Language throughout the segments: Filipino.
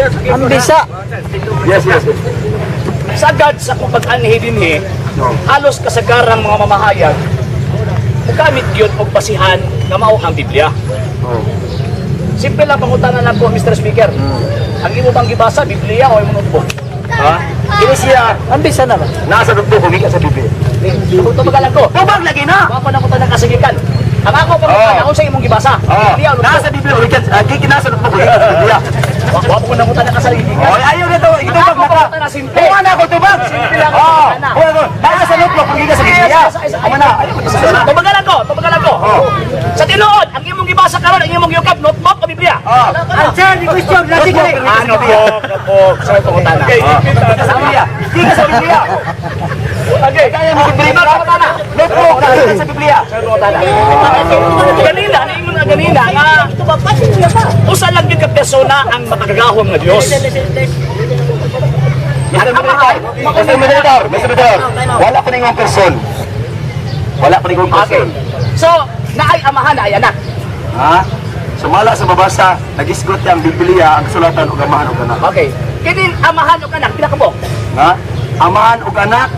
Ang bisa. Yes. Sagad sa kung pag-anhi dinhi, halos kasagarang mga mamahayag, mugamit yun og basihan nga mao ang Biblia. Simple lang pangutanan na po, Mr. Speaker. Ang imo bang gibasa, Biblia o imong notebook? Ha? Kini siya Ang bisa na ba? nasa dugtong humiga sa Biblia. Kung tumagalan ko, Tubag lagi na. mga panangkutan ng kasigikan. Ang ako pangutanan, kung sa imong gibasa, Biblia o Nasa notebook? Biblia ulikan. Kiki nasa dugtong humiga sa Biblia. Wa po nangutan ng kasaligikan. Oh, ayaw na to. Ang Itubag ako na ka. pangutanan, simple. Kung ano ako tubag. Simple lang Oh, ang pangutanan. nasa dugtong humiga sa Biblia. Ama na. Ayaw ko sa Tumagalan ko. Sa tinuod, ang imong gibasa karon, ang imong giukap, notebook o Biblia? Answer the question. Lagi ko Ano po, sa pangutanan. Sa Biblia. Kiki sa Biblia. Okay, kaya mo Biblia pangutanan. Notebook sa Biblia. Ganina, naingon nga ganina nga usa lang gyud ka persona ang makagagahom nga Dios. Mr. Moderator, wala pa ningong person. Wala pa ningong Okay. person. So, naay amahan na ay anak. Ha? Sumala sa mabasa, nag-isgot ang Biblia, ang sulatan o amahan o anak. Okay. Kini amahan og anak pinakabok. Ha? Amahan o anak,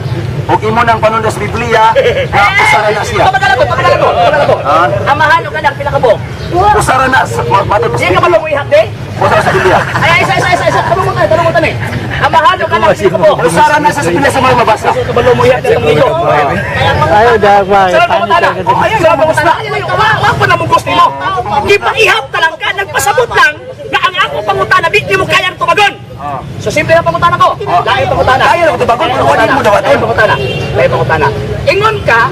o imo ng panundas sa Biblia, na usara na siya. Pagkala ko. Ha? Amahan og anak pinakabok. Usara na sa matod Di ka malumuihap de? usara sa Biblia. Ay isa. Tanong mo tani. Amahan og anak pinakabok. Usara na sa Biblia sa mga mabasa. Ka malumuihap de tong iyo. Ayaw dahil ba? Sarap ang tala. Sarap ang tala. Wa ko na mong gusto mo. Gipaihap ta lang ka, nagpasabot lang na ang ako pangutana di mo kayang tumagon. So simple lang pangutana ko. Lain pangutana. Kaya na tumagon, pero wala mo daw. Lain pangutana. Ingon ka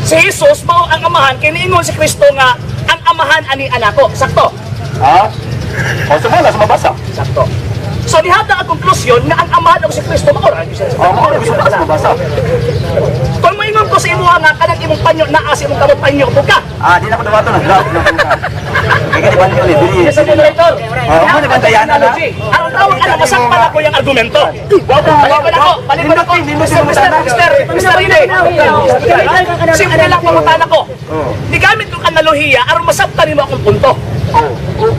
si Jesus mao ang amahan kay niingon si Kristo nga ang amahan ani anak ko. Sakto. Ha? O sumala sa mabasa. Sakto. So nihata ang konklusyon nga ang amahan og si Kristo mao ra siya. O, mo na sa mabasa. Kung mo ingon ko sa imo nga kanang imong panyo naa sa imong kamot panyo ko ka. Di na ko dawato na. Kaya di ba niyo ulit? Yes, moderator. Mo na bantayan na. Ang tawag ano masakpan ako yung argumento. Balik ko na ko. Mr. Rene. Simple lang pangutana ko. Di gamit kong analohiya aron masabtan nimo akong punto.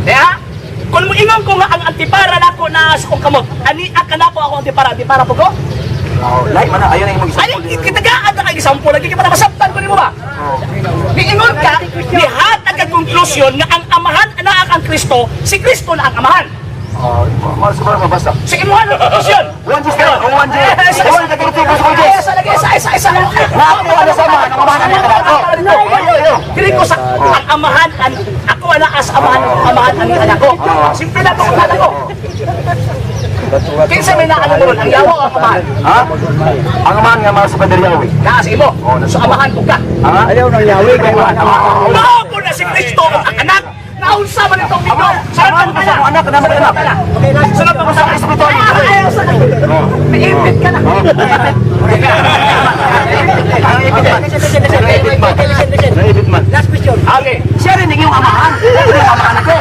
Kaya kung mo ingon ko nga ang antipara nako na sa kong kamot, ani aka nako ako antipara po ko? Like man, ayaw na yung mag-isang. Ani kitagaan ta kay example lagi kita masabtan ko nimo ba? Niingon ka, nihatag ang konklusyon nga ang amahan na ang Kristo, si Kristo na ang amahan. Masumala mabasa. Sige mo ano konklusyon? One just ka, one just. One ka dito ko sa Isa. Ako ano sama, ang amahan ni ako. Dili ko sa ang amahan ako na as amahan ang anak ko. Simple lang ang anak ko. Kinsa may naano mo ron, ang yawa o ang amahan? Ha? Ang amahan nga mga sa Padriyawi. Naa sa imo. So amahan ko ka. Ha? Ayaw nang yawi. Mao ko na si Kristo ang anak. Naunsa man itong video. Sarap ang anak. Anak na anak. Sarap ang sa espiritu. Ayaw sa Naipit ka na. Naibit man. Last question. Okay. Siya rin yung amahan. Yung amahan ko.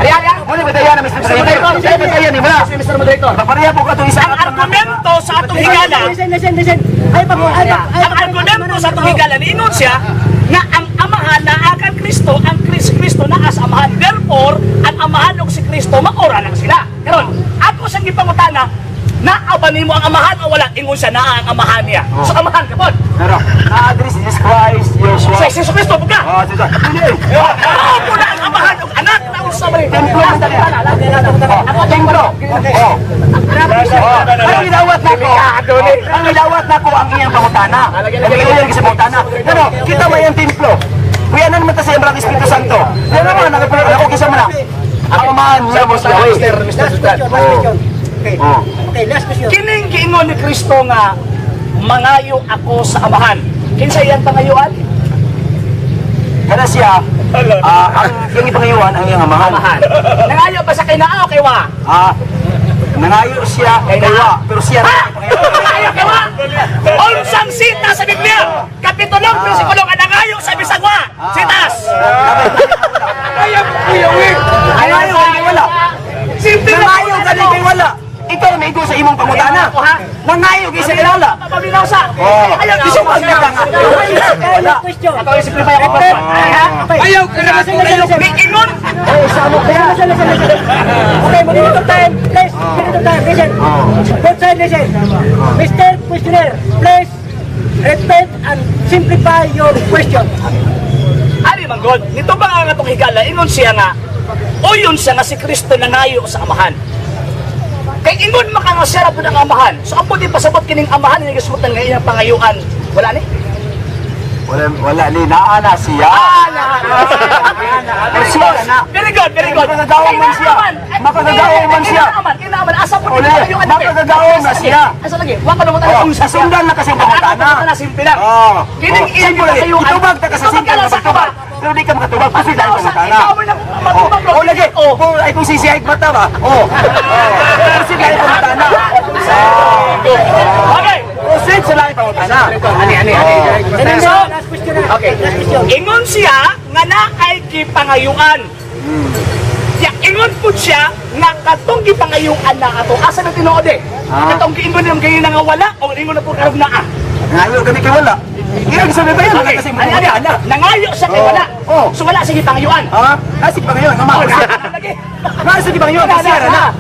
Ariya. Muna ba tayo na Mr. Moderator? Siya ba tayo ni Mara? Mr. Moderator. Papareha po ka itong isa. Ang argumento sa atong higala, Listen. ang argumento sa atong higala, niingon siya na ang amahan na akan Kristo, ang Kristo na as amahan. Therefore, ang amahan og si Kristo, maora lang sila. Karon, ako sa gipangutana, naabanin mo ang amahan o wala? Ingon siya na ang amahan niya. So, amahan ka po. Pero, na-address Jesus Christ, Joshua. Sa Jesus Kristo, po ka. Sige. Hindi. Oo po na ang amahan og anak na usa ba rin. Templo. Ako templo. Ang ilawat na ko. Ang ilawat na ko ang iyang pangutana. Ang iyang sa pangutana. Pero, kita may ang templo. Kuya nan man ta sa Ibrang Espiritu Santo. Yan naman, ako kisa mo na. Ang amahan niya mo sa Yahweh. Okay, last question. Kining giingon ni Kristo nga mangayo ako sa amahan. Kinsa iyang pangayuan? Kada siya, ang iyang ipangayuan ang iyang amahan. Amahan. Nangayo ba sa kay naa o kay wa? Nangayo siya kay Nawa, pero siya rin ang ipangayuan. Nangayo kay wa? Unsang sita sa Biblia? Kapitulong bersikulo nga nangayo sa bisag wa. Sitas. Ayaw kay wala. Simple lang. Nangayo kay wala. ikaw na igo sa imong pangutana. Nangayo gyud sa kilala. Paminaw sa. Ayaw gusto mo nga. Wala. Question. Ako yung simplify ako. Ayaw ka na May ingon. Okay, minute of time. Please, minute of time. Listen. Both side listen. Mr. Questioner, please repeat and simplify your question. Ari manggod, nito ba nga itong higala, ingon siya nga, o yun siya nga si Kristo nangayo sa amahan. Kay ingon makangasara po ng amahan, so ang po di pasabot kining amahan, yung gasutan nga iyang pangayuan. Wala ni? Wala ni naana siya. Very good, very good. Makagagawang man siya. Makagagawang man siya. Kinaman, asa po Uli, makagagawang na siya. Asa lagi, wala naman tayo kung Sasundan na kasi pangutana. na simple lang. Oh. Kining iyang pangayuan. Itubag ta kasi simple na pagtubag. Pero di ka makatubag kasi dahil pangutana. O lagi, ay kung sisihig mata ba? Kasi dahil pangutana. Okay. Proceed sa lang pangutana. Ani. So, Last question na. okay. Last question. Ingon siya nga na ay gipangayuan. Ya ingon po siya nga katong gipangayuan na ato. Asa na tinuod eh? Katong giingon nang kayo nga wala o ingon na po karog naa. Ngayon kami kay wala. Iyang sabi ba yan? Okay. Kasi Ano? Nangayo siya kay wala. Oh. So wala sige pangayuan. Ha? Nasig pa ngayon, mama. Lagi. Nasig pa ngayon, kasi na.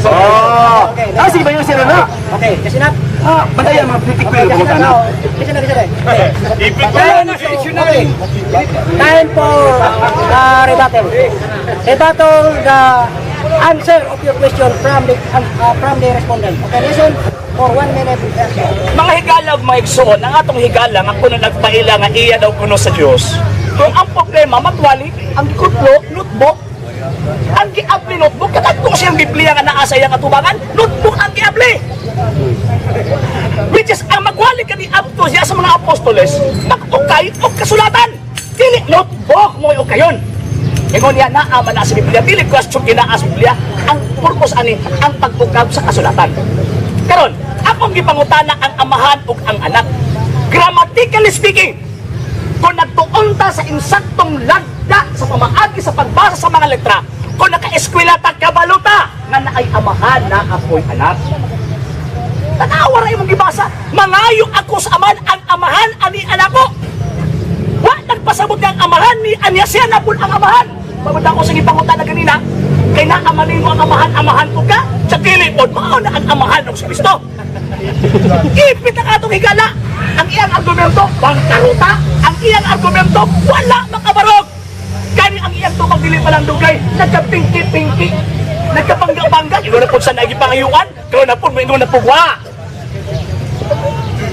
Oh. Nasig pa ngayon, sira na. Okay, kasi na. Bantayan mga politik ko yung pangutana. Kasi na. Okay. Time for rebuttal. Rebuttal the answer of your question from the respondent. Okay, listen for 1 minute. Mga higala mga igsoon, ang atong higala nga kuno nagpaila nga iya daw kuno sa Dios. Kung ang problema matwali, ang kutlo, notebook, ang giabli notebook, katagto siyang Biblia nga naa sa iyang atubangan, notebook ang giabli. Which is, ang magwali ka ni Abto siya sa mga apostoles, mag-ukay o kasulatan. Dili, notebook mo yung ukayon. Ingon niya, naaman na sa Biblia, dili question kinaas Biblia, ang purpose ani, ang pag-ukab sa kasulatan. Karon, akong gipangutana ang amahan ug ang anak. Grammatically speaking, kung nagtuon ta sa insaktong lagda sa pamaagi sa pagbasa sa mga letra, kung naka-eskwela ta kabaluta nga naay amahan na ako'y anak. Tanawa ra imong gibasa, mangayo ako sa amahan, ang amahan ani anak ko. Wa nagpasabot nga ang amahan ni anya siya na pud ang amahan. Pabunda ko sa gipangutana kanina, kay naamanin mo ang amahan ko ka, sa dili pod mao na ang amahan ng Kristo. Ipit ang atong higala. Ang iyang argumento, bangkaruta. Ang iyang argumento, wala makabarog. Kani ang iyang tumang dili pa lang dugay, nagkapingki-pingki, nagkapangga-bangga. Ino na po sa nagipangayuan, kaya na po, ino na po, wa.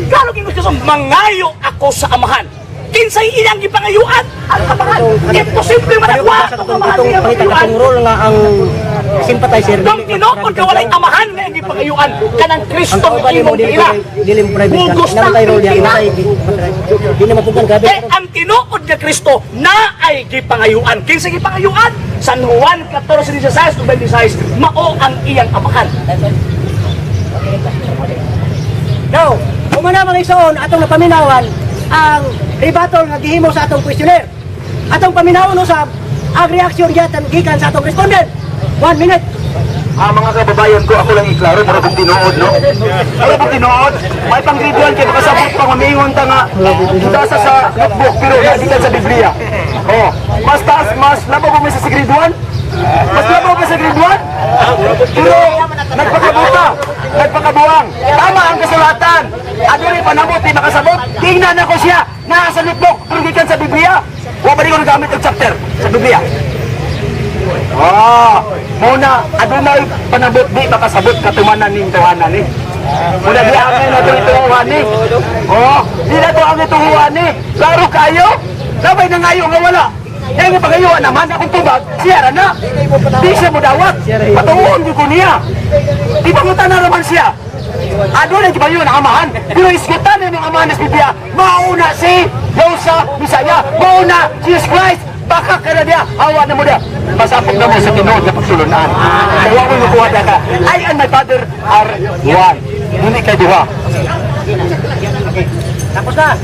Kalo gingus ko mangayo ako sa amahan. Kinsay iyang gipangayuan, ang amahan. Imposible managwa ang amahan niyang gipangayuan. role nga ang sympathizer. Nung tinukod ka walay amahan nga yung gipangayuan, kanang Kristo ang imong ila. Dilim private. Bugos ng Namatay role yan. Pilipina. Dili mapugan gabi. Eh, ang tinuod nga Kristo na ay gipangayuan. Kinsa gipangayuan? San Juan 14:16-26, mao ang iyang amahan. Now, umana mga igsoon atong napaminawan ang rebuttal nga gihimo sa atong questionnaire. Atong paminawon usab ang reaksyon yatan gikan sa atong respondent. 1 minute. Mga kababayan ko, ako lang iklaro, para kung tinood, no? Para kung tinood, may pang-grade 1 kayo, makasabot pa, kumingon ta nga, basa sa notebook, pero nasikan sa Biblia. Oh, mas taas, mas labaw ba sa grade 1? Mas labaw ba sa grade 1? Pero, nagpakabuang. Tama ang kasulatan. Ano rin panabot, di makasabot. Tingnan ako siya, nasa notebook, pero gikan sa Biblia. Huwag ba rin ko nagamit ang chapter sa Biblia? Muna, adunay panabot di makasabot katumanan ning tuhanan ni. Muna di angay na ito ituhuan ni. Di na ito ang ituhuan ni. Klaro kayo, sabay na ngayon nga wala. Kaya nga pagayuan naman, akong tubag, siya na. Di siya mo dawat, patuhuan ko niya. Di pangutan na naman siya. Adunay ba yun ang amahan? Pero iskutan na yung amahan sa Biblia, mauna si Yosa Bisaya, mauna si Jesus Christ. Baka ka na dia, hawa na mo dia. Masapog na mo sa tinuod na pagsulunan. Kaya ko nakuha na ka. I and my father are one. Hindi kay diwa. Okay. Tapos na.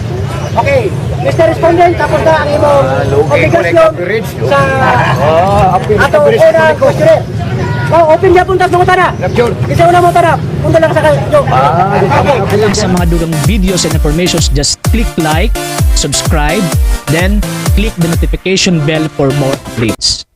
Okay. Mr. Respondent, tapos na ang imong obligasyon sa atong unang questionnaire. open niya puntas ng utana. Isa una mo utana. Punta lang sa kayo. Sa mga dugang videos and informations, just click like, subscribe, then click the notification bell for more updates.